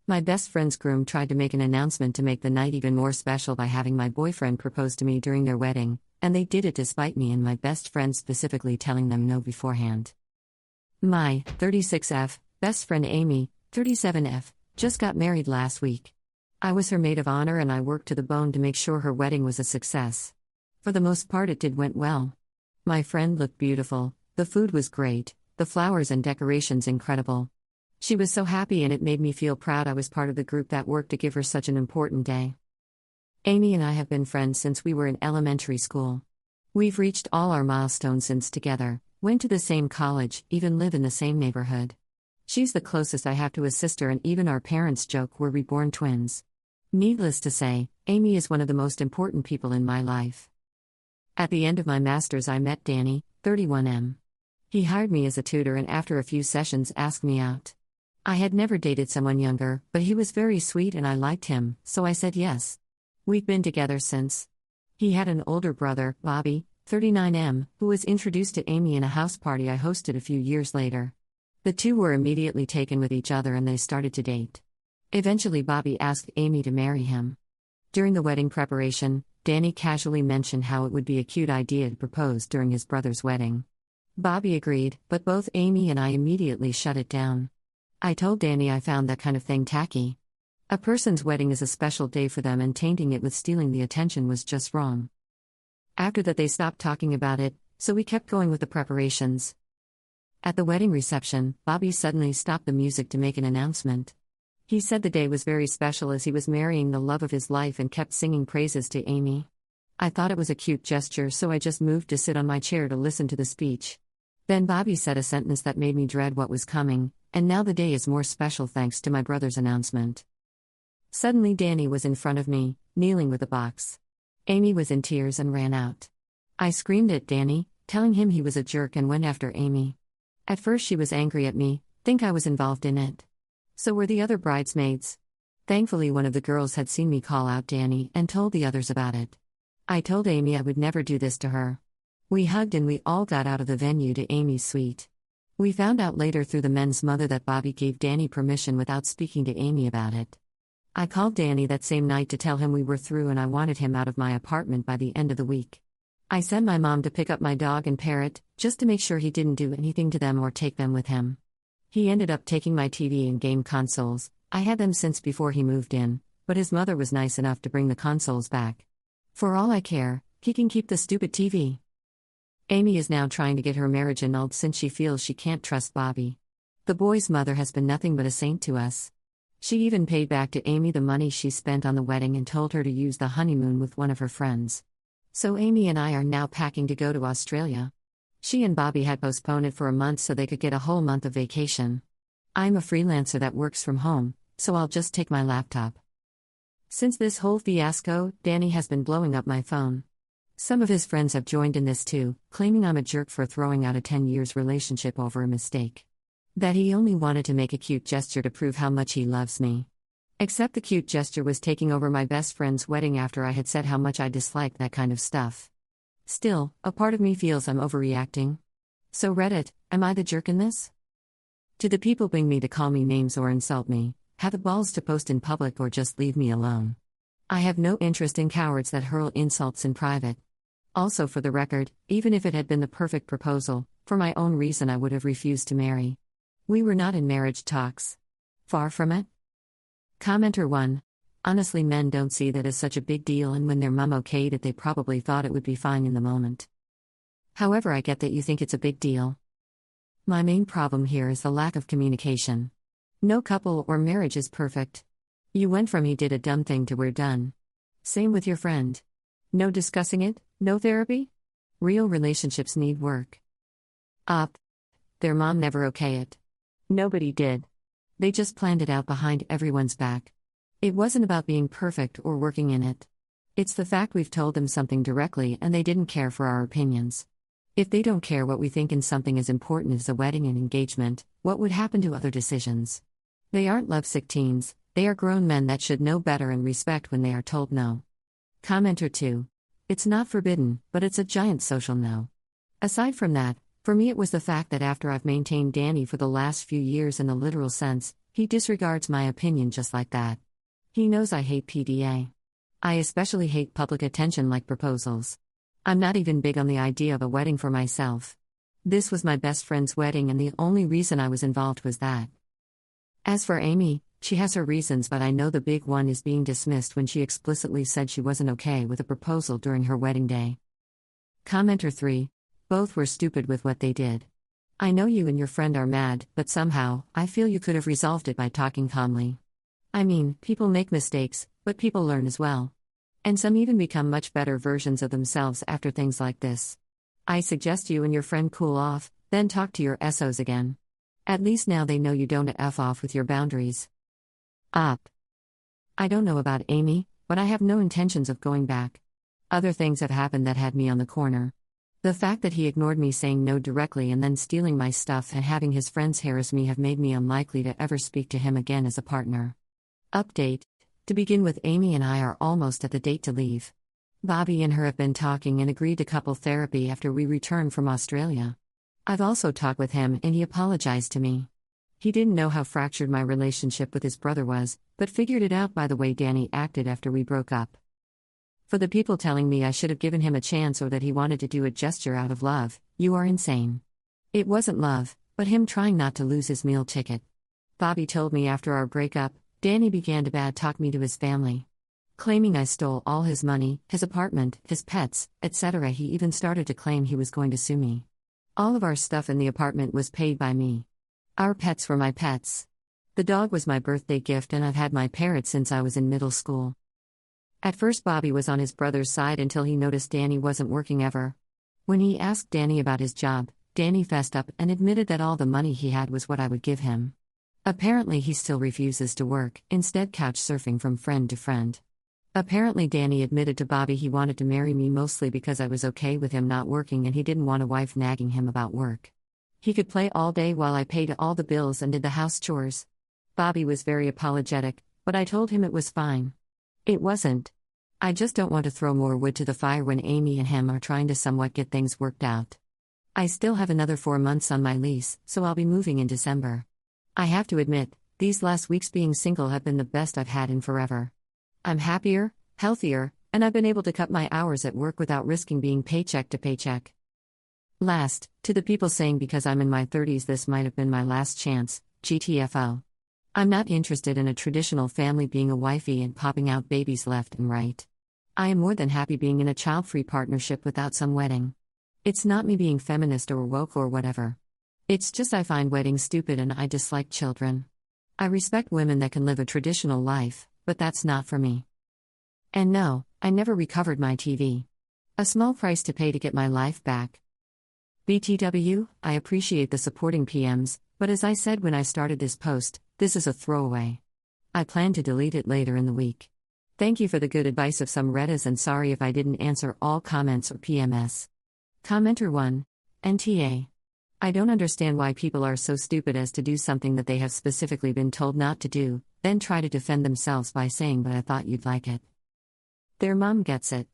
My best friend's groom tried to make an announcement to make the night even more special by having my boyfriend propose to me during their wedding, and they did it despite me and my best friend specifically telling them no beforehand. My 36F best friend Amy, 37F, just got married last week. I was her maid of honor and I worked to the bone to make sure her wedding was a success. For the most part went well. My friend looked beautiful, the food was great, the flowers and decorations incredible. She was so happy and it made me feel proud I was part of the group that worked to give her such an important day. Amy and I have been friends since we were in elementary school. We've reached all our milestones since together, went to the same college, even live in the same neighborhood. She's the closest I have to a sister and even our parents joke we're reborn twins. Needless to say, Amy is one of the most important people in my life. At the end of my master's I met Danny, 31M. He hired me as a tutor and after a few sessions asked me out. I had never dated someone younger, but he was very sweet and I liked him, so I said yes. We've been together since. He had an older brother, Bobby, 39M, who was introduced to Amy in a house party I hosted a few years later. The two were immediately taken with each other and they started to date. Eventually Bobby asked Amy to marry him. During the wedding preparation, Danny casually mentioned how it would be a cute idea to propose during his brother's wedding. Bobby agreed, but both Amy and I immediately shut it down. I told Danny I found that kind of thing tacky. A person's wedding is a special day for them and tainting it with stealing the attention was just wrong. After that they stopped talking about it, so we kept going with the preparations. At the wedding reception, Bobby suddenly stopped the music to make an announcement. He said the day was very special as he was marrying the love of his life and kept singing praises to Amy. I thought it was a cute gesture so I just moved to sit on my chair to listen to the speech. Then Bobby said a sentence that made me dread what was coming, and now the day is more special thanks to my brother's announcement. Suddenly Danny was in front of me, kneeling with a box. Amy was in tears and ran out. I screamed at Danny, telling him he was a jerk and went after Amy. At first she was angry at me, think I was involved in it. So were the other bridesmaids. Thankfully one of the girls had seen me call out Danny and told the others about it. I told Amy I would never do this to her. We hugged and we all got out of the venue to Amy's suite. We found out later through the men's mother that Bobby gave Danny permission without speaking to Amy about it. I called Danny that same night to tell him we were through and I wanted him out of my apartment by the end of the week. I sent my mom to pick up my dog and parrot, just to make sure he didn't do anything to them or take them with him. He ended up taking my TV and game consoles. I had them since before he moved in, but his mother was nice enough to bring the consoles back. For all I care, he can keep the stupid TV. Amy is now trying to get her marriage annulled since she feels she can't trust Bobby. The boy's mother has been nothing but a saint to us. She even paid back to Amy the money she spent on the wedding and told her to use the honeymoon with one of her friends. So Amy and I are now packing to go to Australia. She and Bobby had postponed it for a month so they could get a whole month of vacation. I'm a freelancer that works from home, so I'll just take my laptop. Since this whole fiasco, Danny has been blowing up my phone. Some of his friends have joined in this too, claiming I'm a jerk for throwing out a 10 years relationship over a mistake. That he only wanted to make a cute gesture to prove how much he loves me. Except the cute gesture was taking over my best friend's wedding after I had said how much I disliked that kind of stuff. Still, a part of me feels I'm overreacting. So Reddit, am I the jerk in this? Do the people bring me to call me names or insult me, have the balls to post in public or just leave me alone? I have no interest in cowards that hurl insults in private. Also for the record, even if it had been the perfect proposal, for my own reason I would have refused to marry. We were not in marriage talks. Far from it. Commenter 1. Honestly, men don't see that as such a big deal, and when their mum okayed it they probably thought it would be fine in the moment. However, I get that you think it's a big deal. My main problem here is the lack of communication. No couple or marriage is perfect. You went from he did a dumb thing to we're done. Same with your friend. No discussing it, no therapy? Real relationships need work. Their mom never okayed it. Nobody did. They just planned it out behind everyone's back. It wasn't about being perfect or working in it. It's the fact we've told them something directly and they didn't care for our opinions. If they don't care what we think in something as important as a wedding and engagement, what would happen to other decisions? They aren't lovesick teens, they are grown men that should know better and respect when they are told no. Commenter 2. It's not forbidden, but it's a giant social no. Aside from that, for me it was the fact that after I've maintained Danny for the last few years in the literal sense, He disregards my opinion just like that. He knows I hate PDA. I especially hate public attention like proposals. I'm not even big on the idea of a wedding for myself. This was my best friend's wedding, and the only reason I was involved was that. As for Amy, she has her reasons, but I know the big one is being dismissed when she explicitly said she wasn't okay with a proposal during her wedding day. Commenter 3. Both were stupid with what they did. I know you and your friend are mad, but somehow, I feel you could have resolved it by talking calmly. I mean, people make mistakes, but people learn as well. And some even become much better versions of themselves after things like this. I suggest you and your friend cool off, then talk to your SOs again. At least now they know you don't F off with your boundaries. Up. I don't know about Amy, but I have no intentions of going back. Other things have happened that had me on the corner. The fact that he ignored me saying no directly and then stealing my stuff and having his friends harass me have made me unlikely to ever speak to him again as a partner. Update. To begin with, Amy and I are almost at the date to leave. Bobby and her have been talking and agreed to couple therapy after we return from Australia. I've also talked with him and he apologized to me. He didn't know how fractured my relationship with his brother was, but figured it out by the way Danny acted after we broke up. For the people telling me I should have given him a chance or that he wanted to do a gesture out of love, you are insane. It wasn't love, but him trying not to lose his meal ticket. Bobby told me after our breakup, Danny began to bad-talk me to his family. Claiming I stole all his money, his apartment, his pets, etc. He even started to claim he was going to sue me. All of our stuff in the apartment was paid by me. Our pets were my pets. The dog was my birthday gift, and I've had my parrot since I was in middle school. At first Bobby was on his brother's side until he noticed Danny wasn't working ever. When he asked Danny about his job, Danny fessed up and admitted that all the money he had was what I would give him. Apparently he still refuses to work, instead couch surfing from friend to friend. Apparently Danny admitted to Bobby he wanted to marry me mostly because I was okay with him not working and he didn't want a wife nagging him about work. He could play all day while I paid all the bills and did the house chores. Bobby was very apologetic, but I told him it was fine. It wasn't. I just don't want to throw more wood to the fire when Amy and him are trying to somewhat get things worked out. I still have another 4 months on my lease, so I'll be moving in December. I have to admit, these last weeks being single have been the best I've had in forever. I'm happier, healthier, and I've been able to cut my hours at work without risking being paycheck to paycheck. Last, to the people saying because I'm in my 30s this might have been my last chance, GTFO. I'm not interested in a traditional family being a wifey and popping out babies left and right. I am more than happy being in a child-free partnership without some wedding. It's not me being feminist or woke or whatever. It's just I find weddings stupid and I dislike children. I respect women that can live a traditional life, but that's not for me. And no, I never recovered my TV. A small price to pay to get my life back. BTW, I appreciate the supporting PMs, but as I said when I started this post, this is a throwaway. I plan to delete it later in the week. Thank you for the good advice of some Reddas and sorry if I didn't answer all comments or PMS. Commenter 1. NTA. I don't understand why people are so stupid as to do something that they have specifically been told not to do, then try to defend themselves by saying, but I thought you'd like it. Their mom gets it.